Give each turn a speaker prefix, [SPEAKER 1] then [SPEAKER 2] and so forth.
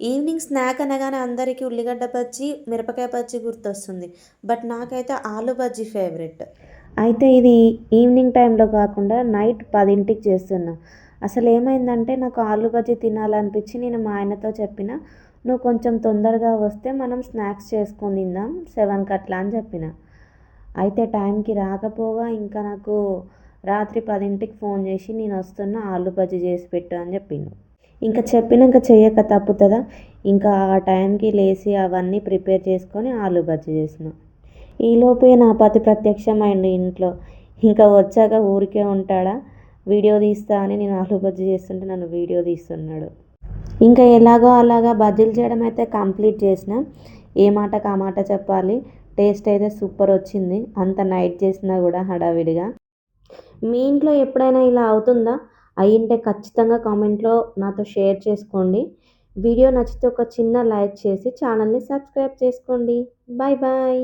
[SPEAKER 1] Evening snack అనగానే అందరికీ ఉల్లిగడ్డ బజ్జీ, మిరపకాయ బజ్జీ గుర్తొస్తుంది. బట్ నాకైతే ఆలు బజ్జీ ఫేవరెట్. అయితే ఇది ఈవినింగ్ టైంలో కాకుండా నైట్ 10కి చేస్తున్నా. అసలేమైందంటే నాకు ఆలు బజ్జీ తినాలనిపించి నేను మా ఆయనతో చెప్పిన, "నువ్వు కొంచెం తొందరగా వస్తే మనం స్నాక్స్ చేసుకొని తిందాం 7కి అట్లా" అని చెప్పిన. అయితే టైంకి రాకపోగా ఇంకా నాకు రాత్రి 10కి ఫోన్ చేసి, "నేను వస్తున్నా ఆలు బజ్జీ చేసి పెట్టు" అని చెప్పిండు. ఇంకా చెప్పినాక చెయ్యక తప్పుతుందా? ఇంకా ఆ టైంకి లేచి అవన్నీ ప్రిపేర్ చేసుకొని ఆలు బజ్జీ చేసిన. ఈలోపే నా పతి ప్రత్యక్షమైండు ఇంట్లో. ఇంకా వచ్చాక ఊరికే ఉంటాడా? వీడియో తీస్తా అని నేను ఆలు బజ్జీ చేస్తుంటే నన్ను వీడియో తీస్తున్నాడు. ఇంకా ఎలాగో అలాగా బజ్జీలు చేయడం అయితే కంప్లీట్ చేసిన. ఏ మాటకు ఆ మాట చెప్పాలి, టేస్ట్ అయితే సూపర్ వచ్చింది. అంత నైట్ చేసినా కూడా హడావిడిగా. మీ ఇంట్లో ఎప్పుడైనా ఇలా అవుతుందా? అయ్యుంటే ఖచ్చితంగా కామెంట్లో నాతో షేర్ చేసుకోండి. వీడియో నచ్చితే ఒక చిన్న లైక్ చేసి ఛానల్ని సబ్స్క్రైబ్ చేసుకోండి. Bye bye.